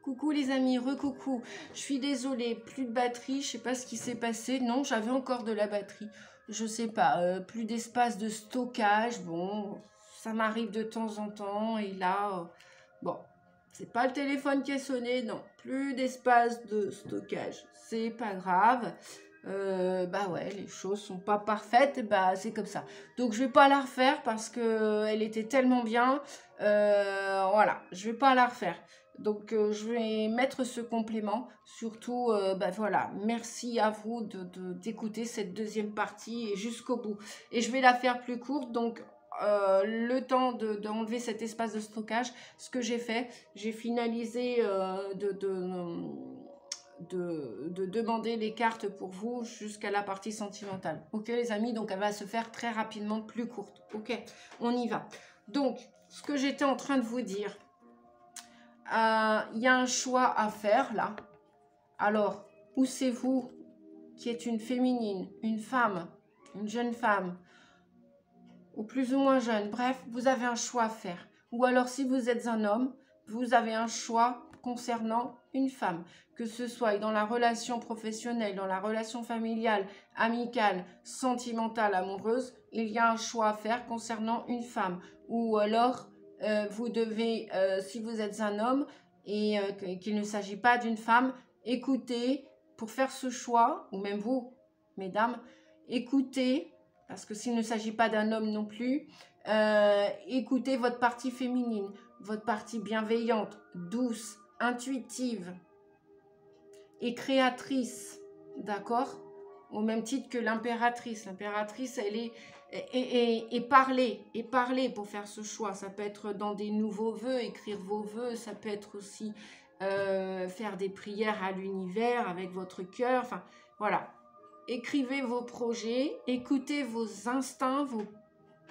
Coucou les amis, recoucou. Je suis désolée, plus de batterie, je sais pas ce qui s'est passé. Non, j'avais encore de la batterie. Je sais pas, plus d'espace de stockage. Bon, ça m'arrive de temps en temps. Et là, bon, c'est pas le téléphone qui a sonné, non. Plus d'espace de stockage. C'est pas grave. Bah ouais, les choses sont pas parfaites, bah c'est comme ça. Donc je vais pas la refaire parce que elle était tellement bien. Voilà, je vais pas la refaire. Donc je vais mettre ce complément. Surtout, bah voilà, merci à vous d'écouter cette deuxième partie et jusqu'au bout. Et je vais la faire plus courte, donc le temps d'enlever cet espace de stockage, ce que j'ai fait, j'ai finalisé de demander les cartes pour vous jusqu'à la partie sentimentale. Ok les amis, donc elle va se faire très rapidement plus courte. Ok, on y va. Donc, ce que j'étais en train de vous dire, il y a un choix à faire là. Alors, où c'est vous qui êtes une féminine, une femme, une jeune femme, ou plus ou moins jeune, bref, vous avez un choix à faire. Ou alors si vous êtes un homme, vous avez un choix concernant une femme, que ce soit dans la relation professionnelle, dans la relation familiale, amicale, sentimentale, amoureuse, il y a un choix à faire concernant une femme. Ou alors, vous devez, si vous êtes un homme et qu'il ne s'agit pas d'une femme, écoutez, pour faire ce choix, ou même vous, mesdames, écoutez, parce que s'il ne s'agit pas d'un homme non plus, écoutez votre partie féminine, votre partie bienveillante, douce, intuitive et créatrice, d'accord? Au même titre que l'impératrice. L'impératrice, elle est... Et parler pour faire ce choix. Ça peut être dans des nouveaux vœux, écrire vos vœux, ça peut être aussi faire des prières à l'univers avec votre cœur, enfin voilà. Écrivez vos projets, écoutez vos instincts,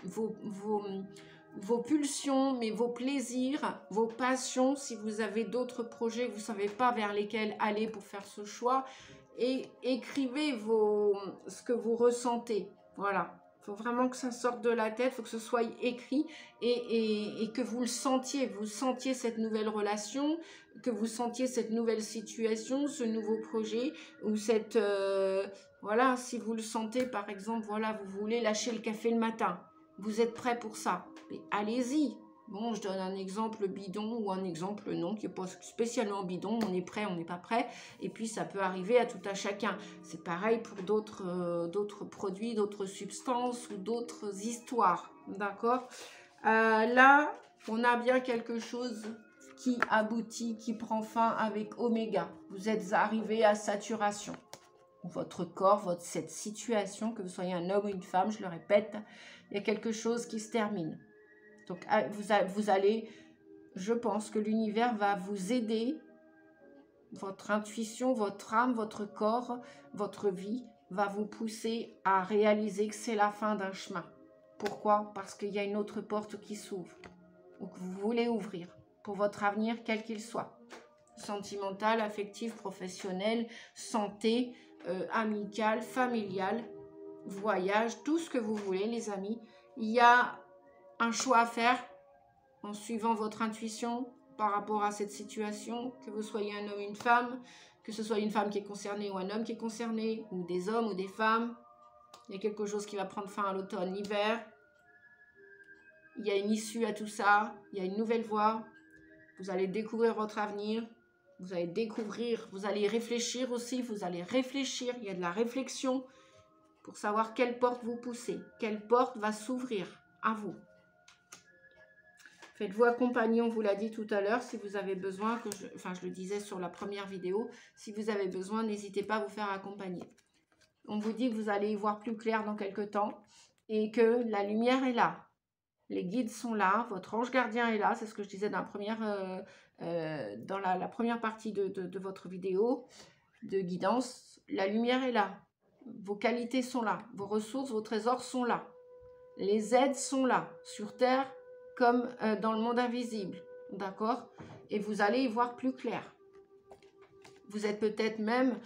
vos pulsions, mais vos plaisirs, vos passions. Si vous avez d'autres projets que vous ne savez pas vers lesquels aller pour faire ce choix, et écrivez ce que vous ressentez. Voilà. Il faut vraiment que ça sorte de la tête, il faut que ce soit écrit et que vous le sentiez. Vous sentiez cette nouvelle relation, que vous sentiez cette nouvelle situation, ce nouveau projet, ou cette... voilà, si vous le sentez, par exemple, voilà, vous voulez lâcher le café le matin. Vous êtes prêt pour ça. Mais allez-y. Bon, je donne un exemple bidon ou un exemple non, qui n'est pas spécialement bidon. On est prêt, on n'est pas prêt. Et puis, ça peut arriver à tout à chacun. C'est pareil pour d'autres produits, d'autres substances ou d'autres histoires. D'accord? Là, on a bien quelque chose qui aboutit, qui prend fin avec Oméga. Vous êtes arrivé à saturation. Votre corps, cette situation, que vous soyez un homme ou une femme, je le répète, il y a quelque chose qui se termine. Donc, vous allez, je pense que l'univers va vous aider, votre intuition, votre âme, votre corps, votre vie va vous pousser à réaliser que c'est la fin d'un chemin. Pourquoi? Parce qu'il y a une autre porte qui s'ouvre, ou que vous voulez ouvrir, pour votre avenir, quel qu'il soit. Sentimental, affectif, professionnel, santé, amical, familial, voyage, tout ce que vous voulez les amis. Il y a un choix à faire en suivant votre intuition par rapport à cette situation, que vous soyez un homme ou une femme, que ce soit une femme qui est concernée ou un homme qui est concerné, ou des hommes ou des femmes. Il y a quelque chose qui va prendre fin à l'automne, l'hiver. Il y a une issue à tout ça, il y a une nouvelle voie. Vous allez découvrir votre avenir. Vous allez découvrir, vous allez réfléchir aussi, vous allez réfléchir, il y a de la réflexion pour savoir quelle porte vous poussez, quelle porte va s'ouvrir à vous. Faites-vous accompagner, on vous l'a dit tout à l'heure, si vous avez besoin, je le disais sur la première vidéo, si vous avez besoin, n'hésitez pas à vous faire accompagner. On vous dit que vous allez y voir plus clair dans quelques temps et que la lumière est là. Les guides sont là, votre ange gardien est là, c'est ce que je disais dans la première partie de votre vidéo de guidance. La lumière est là, vos qualités sont là, vos ressources, vos trésors sont là. Les aides sont là, sur Terre comme dans le monde invisible, d'accord? Et vous allez y voir plus clair. Vous êtes peut-être même,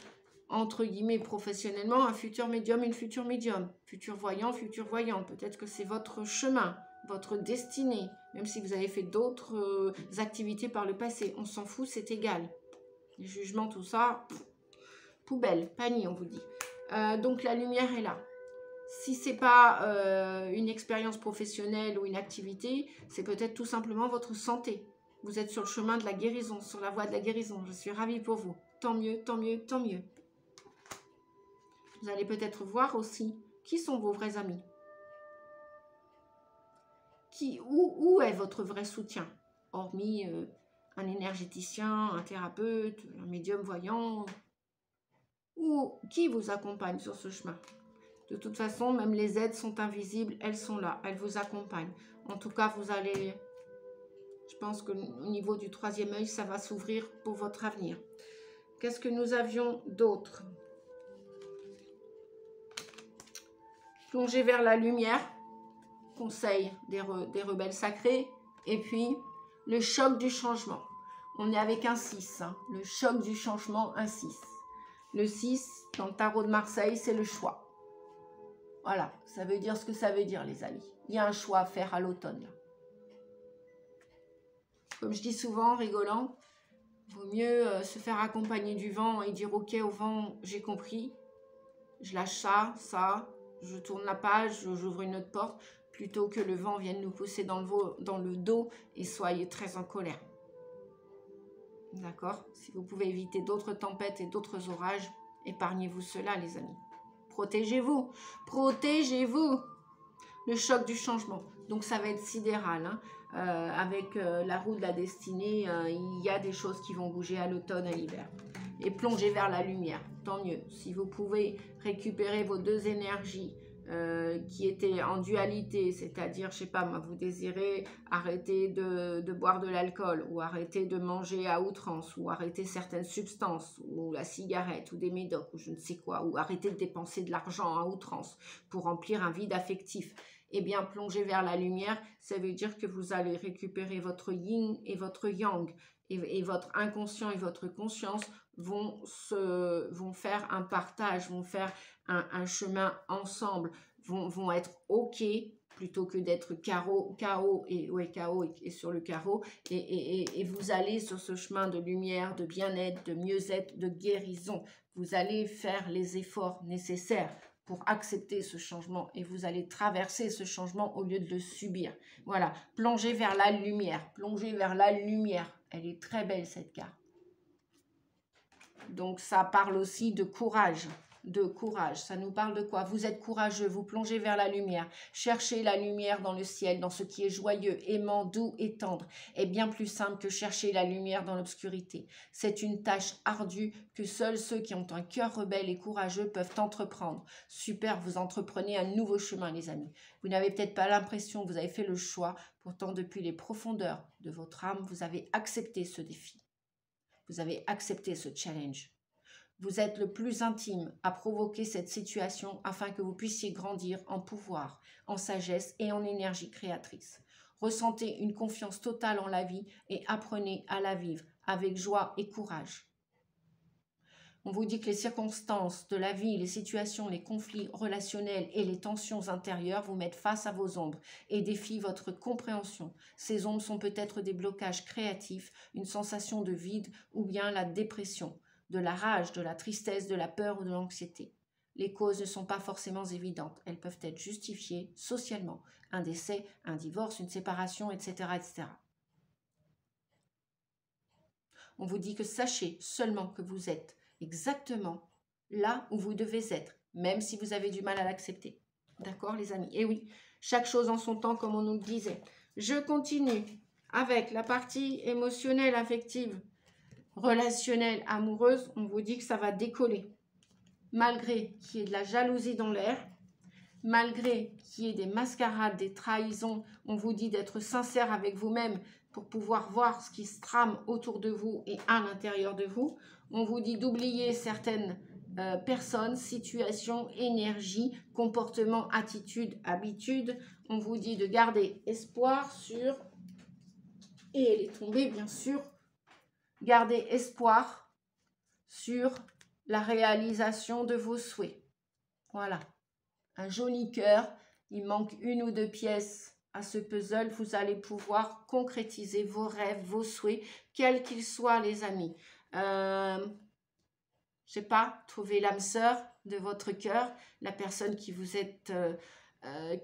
entre guillemets, professionnellement, un futur médium, une future médium, futur voyant, future voyante. Peut-être que c'est votre chemin, votre destinée, Même si vous avez fait d'autres activités par le passé. On s'en fout, c'est égal. Les jugements, tout ça, poubelle, panier, on vous dit. Donc la lumière est là. Si ce n'est pas une expérience professionnelle ou une activité, c'est peut-être tout simplement votre santé. Vous êtes sur le chemin de la guérison, sur la voie de la guérison. Je suis ravie pour vous. Tant mieux, tant mieux, tant mieux. Vous allez peut-être voir aussi qui sont vos vrais amis. Où est votre vrai soutien? Hormis un énergéticien, un thérapeute, un médium voyant. Ou qui vous accompagne sur ce chemin? De toute façon, même les aides sont invisibles, elles sont là, elles vous accompagnent. En tout cas, vous allez... Je pense qu'au niveau du troisième œil, ça va s'ouvrir pour votre avenir. Qu'est-ce que nous avions d'autre? Plonger vers la lumière, conseil des rebelles sacrés. Et puis, le choc du changement. On est avec un 6, hein. Le choc du changement, un 6. Le 6, dans le tarot de Marseille, c'est le choix. Voilà, ça veut dire ce que ça veut dire, les amis. Il y a un choix à faire à l'automne. Comme je dis souvent, en rigolant, il vaut mieux se faire accompagner du vent et dire « Ok, au vent, j'ai compris. Je lâche ça, je tourne la page, j'ouvre une autre porte. » Plutôt que le vent vienne nous pousser dans le dos et soyez très en colère. D'accord? Si vous pouvez éviter d'autres tempêtes et d'autres orages, épargnez-vous cela, les amis. Protégez-vous. Protégez-vous. Le choc du changement. Donc, ça va être sidéral. Hein. Avec la roue de la destinée, il y a des choses qui vont bouger à l'automne, à l'hiver. Et plonger vers la lumière. Tant mieux. Si vous pouvez récupérer vos deux énergies qui étaient en dualité, c'est-à-dire, je sais pas, moi, vous désirez arrêter de boire de l'alcool ou arrêter de manger à outrance ou arrêter certaines substances ou la cigarette ou des médocs ou je ne sais quoi ou arrêter de dépenser de l'argent à outrance pour remplir un vide affectif. Eh bien, plonger vers la lumière, ça veut dire que vous allez récupérer votre yin et votre yang et votre inconscient et votre conscience vont faire un partage, vont faire un chemin ensemble, vont être OK plutôt que d'être KO et sur le carreau. Et vous allez sur ce chemin de lumière, de bien-être, de mieux-être, de guérison. Vous allez faire les efforts nécessaires pour accepter ce changement et vous allez traverser ce changement au lieu de le subir. Voilà, plongez vers la lumière, plongez vers la lumière. Elle est très belle cette carte. Donc ça parle aussi de courage, Ça nous parle de quoi? Vous êtes courageux, vous plongez vers la lumière. Cherchez la lumière dans le ciel, dans ce qui est joyeux, aimant, doux et tendre. Est bien plus simple que chercher la lumière dans l'obscurité. C'est une tâche ardue que seuls ceux qui ont un cœur rebelle et courageux peuvent entreprendre. Super, vous entreprenez un nouveau chemin, les amis. Vous n'avez peut-être pas l'impression que vous avez fait le choix. Pourtant, depuis les profondeurs de votre âme, vous avez accepté ce défi. Vous avez accepté ce challenge. Vous êtes le plus intime à provoquer cette situation afin que vous puissiez grandir en pouvoir, en sagesse et en énergie créatrice. Ressentez une confiance totale en la vie et apprenez à la vivre avec joie et courage. On vous dit que les circonstances de la vie, les situations, les conflits relationnels et les tensions intérieures vous mettent face à vos ombres et défient votre compréhension. Ces ombres sont peut-être des blocages créatifs, une sensation de vide ou bien la dépression, de la rage, de la tristesse, de la peur ou de l'anxiété. Les causes ne sont pas forcément évidentes. Elles peuvent être justifiées socialement. Un décès, un divorce, une séparation, etc., etc. On vous dit que sachez seulement que vous êtes exactement là où vous devez être, même si vous avez du mal à l'accepter. D'accord, les amis? Et oui, chaque chose en son temps, comme on nous le disait. Je continue avec la partie émotionnelle, affective, relationnelle, amoureuse. On vous dit que ça va décoller. Malgré qu'il y ait de la jalousie dans l'air, malgré qu'il y ait des mascarades, des trahisons, on vous dit d'être sincère avec vous-même pour pouvoir voir ce qui se trame autour de vous et à l'intérieur de vous. On vous dit d'oublier certaines personnes, situations, énergies, comportements, attitudes, habitudes. On vous dit de garder espoir sur... Et elle est tombée, bien sûr. Gardez espoir sur la réalisation de vos souhaits. Voilà. Un joli cœur. Il manque une ou deux pièces à ce puzzle, vous allez pouvoir concrétiser vos rêves, vos souhaits, quels qu'ils soient, les amis. Je sais pas, trouver l'âme sœur de votre cœur, la personne qui vous êtes,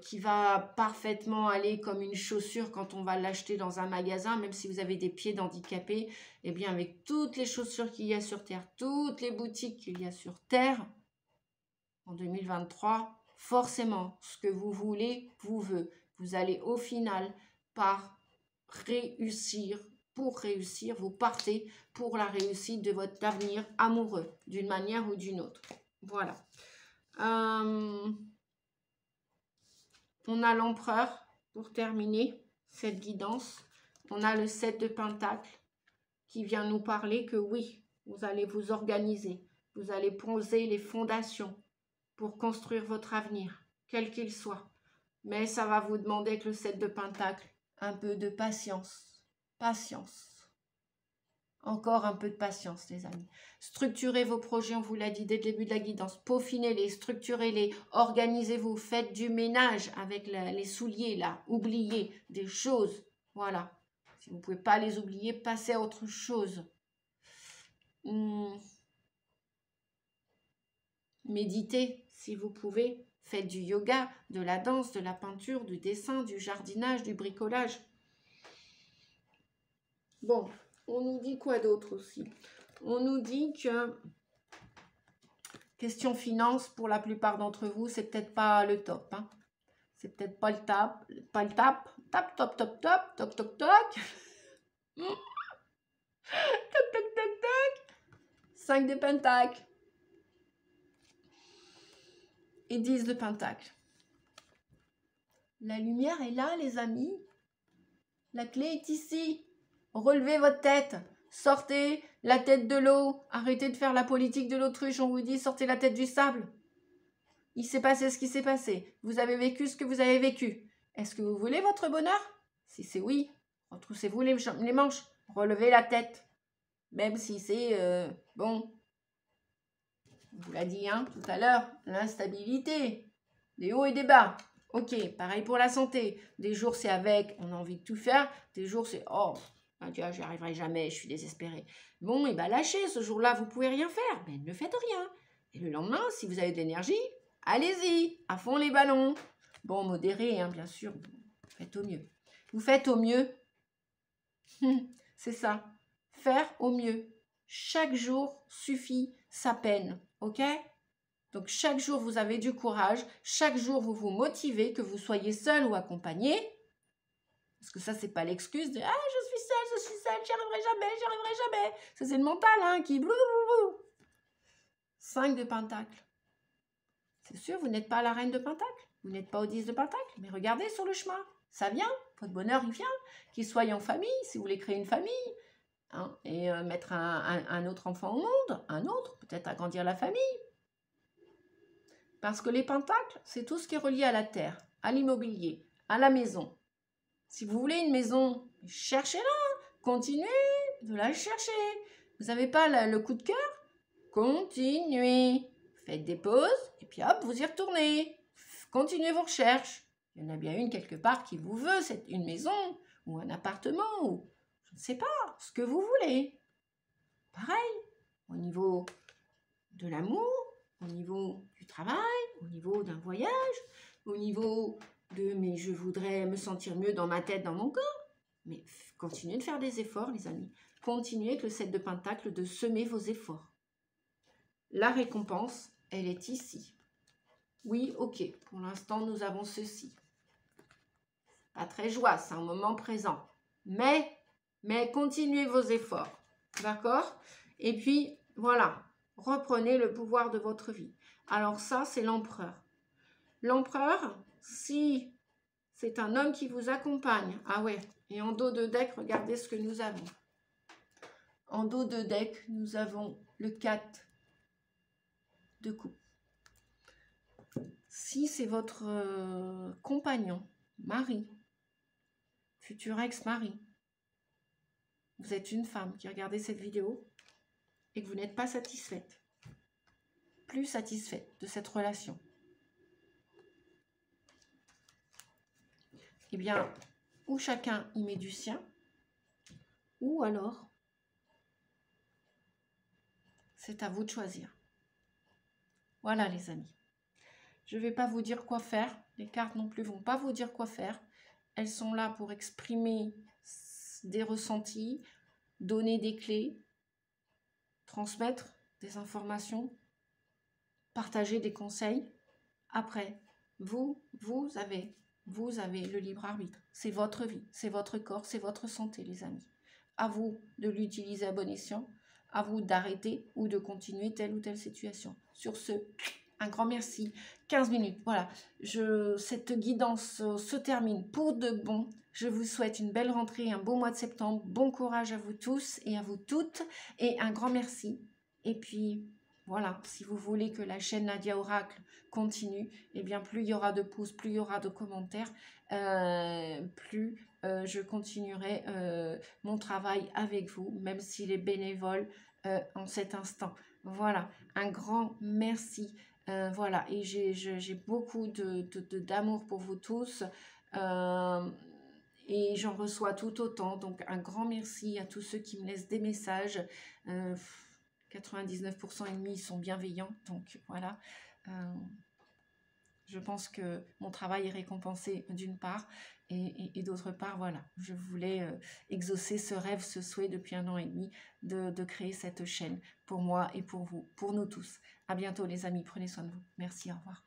qui va parfaitement aller comme une chaussure quand on va l'acheter dans un magasin, même si vous avez des pieds d'handicapé, eh bien avec toutes les chaussures qu'il y a sur Terre, toutes les boutiques qu'il y a sur Terre, en 2023, forcément, ce que vous voulez, vous allez au final par réussir. Pour réussir, vous partez pour la réussite de votre avenir amoureux, d'une manière ou d'une autre. Voilà. On a l'empereur, pour terminer cette guidance. On a le 7 de Pentacles qui vient nous parler que oui, vous allez vous organiser. Vous allez poser les fondations pour construire votre avenir, quel qu'il soit. Mais ça va vous demander, avec le 7 de Pentacles, un peu de patience. Patience. Encore un peu de patience, les amis. Structurez vos projets, on vous l'a dit dès le début de la guidance. Peaufinez-les, structurez-les, organisez-vous, faites du ménage avec les souliers, là. Oubliez des choses. Voilà. Si vous ne pouvez pas les oublier, passez à autre chose. Méditez, si vous pouvez. Faites du yoga, de la danse, de la peinture, du dessin, du jardinage, du bricolage. Bon, on nous dit quoi d'autre aussi? On nous dit que question finance, pour la plupart d'entre vous, c'est peut-être pas le top. Hein. C'est peut-être pas le tap. Pas le tap. Tap, top, top, top, toc, toc, toc. Toc, toc, toc, toc. 5 de Pentacles. Et 10 de Pentacles. La lumière est là, les amis. La clé est ici. Relevez votre tête. Sortez la tête de l'eau. Arrêtez de faire la politique de l'autruche. On vous dit, sortez la tête du sable. Il s'est passé ce qui s'est passé. Vous avez vécu ce que vous avez vécu. Est-ce que vous voulez votre bonheur? Si c'est oui, retroussez-vous les manches. Relevez la tête. Même si c'est... bon. On vous l'a dit hein, tout à l'heure. L'instabilité. Des hauts et des bas. Ok, pareil pour la santé. Des jours, c'est avec, on a envie de tout faire. Des jours, c'est, oh, j'y arriverai jamais, je suis désespérée. Bon, et bien lâchez, ce jour-là, vous pouvez rien faire, mais ne faites rien. Et le lendemain, si vous avez de l'énergie, allez-y, à fond les ballons. Bon, modéré, hein, bien sûr, faites au mieux. Vous faites au mieux. C'est ça, faire au mieux. Chaque jour suffit sa peine, ok ? Donc, chaque jour, vous avez du courage. Chaque jour, vous vous motivez, que vous soyez seul ou accompagné. Parce que ça, c'est pas l'excuse de « Ah, je suis seule, j'y arriverai jamais. » Ça, c'est le mental hein, qui... 5 de Pentacles. C'est sûr, vous n'êtes pas la reine de Pentacles. Vous n'êtes pas au 10 de Pentacles. Mais regardez sur le chemin. Ça vient. Votre bonheur, il vient. Qu'il soit en famille, si vous voulez créer une famille. Hein, et mettre un autre enfant au monde. Un autre, peut-être agrandir la famille. Parce que les pentacles, c'est tout ce qui est relié à la terre, à l'immobilier, à la maison. Si vous voulez une maison, cherchez-la, continuez de la chercher. Vous n'avez pas le coup de cœur? Continuez. Faites des pauses et puis hop, vous y retournez. Continuez vos recherches. Il y en a bien une quelque part qui vous veut, c'est une maison ou un appartement ou je ne sais pas, ce que vous voulez. Pareil, au niveau de l'amour, au niveau du travail, au niveau d'un voyage, au niveau de « mais je voudrais me sentir mieux dans ma tête, dans mon corps ». Mais continuez de faire des efforts, les amis. Continuez avec le 7 de Pentacles de semer vos efforts. La récompense, elle est ici. Oui, ok, pour l'instant, nous avons ceci. Pas très joie, c'est un moment présent. Mais continuez vos efforts. D'accord? Et puis, voilà. Reprenez le pouvoir de votre vie. Alors ça, c'est l'empereur. L'empereur, si c'est un homme qui vous accompagne, ah ouais, et en dos de deck, regardez ce que nous avons. En dos de deck, nous avons le 4 de coupe. Si c'est votre compagnon, mari, futur ex-mari, vous êtes une femme qui regardez cette vidéo et que vous n'êtes pas satisfaite, plus satisfaite de cette relation. eh bien, ou chacun y met du sien, ou alors, c'est à vous de choisir. Voilà les amis. Je ne vais pas vous dire quoi faire. Les cartes non plus vont pas vous dire quoi faire. Elles sont là pour exprimer des ressentis, donner des clés, transmettre des informations, partager des conseils. Après, vous avez le libre arbitre. C'est votre vie, c'est votre corps, c'est votre santé, les amis. À vous de l'utiliser à bon escient, à vous d'arrêter ou de continuer telle ou telle situation. Sur ce, un grand merci. 15 minutes, voilà. Cette guidance se termine pour de bon. Je vous souhaite une belle rentrée, un beau mois de septembre. Bon courage à vous tous et à vous toutes. Et un grand merci. Et puis, voilà, si vous voulez que la chaîne Nadia Oracle continue, eh bien, plus il y aura de pouces, plus il y aura de commentaires, plus je continuerai mon travail avec vous, même s'il est bénévole en cet instant. Voilà, un grand merci. Voilà, et j'ai beaucoup d'amour pour vous tous. Et j'en reçois tout autant. Donc, un grand merci à tous ceux qui me laissent des messages. 99% et demi sont bienveillants. Donc, voilà. Je pense que mon travail est récompensé d'une part. Et d'autre part, voilà. Je voulais exaucer ce rêve, ce souhait depuis 1 an et demi de créer cette chaîne pour moi et pour vous, pour nous tous. À bientôt les amis. Prenez soin de vous. Merci, au revoir.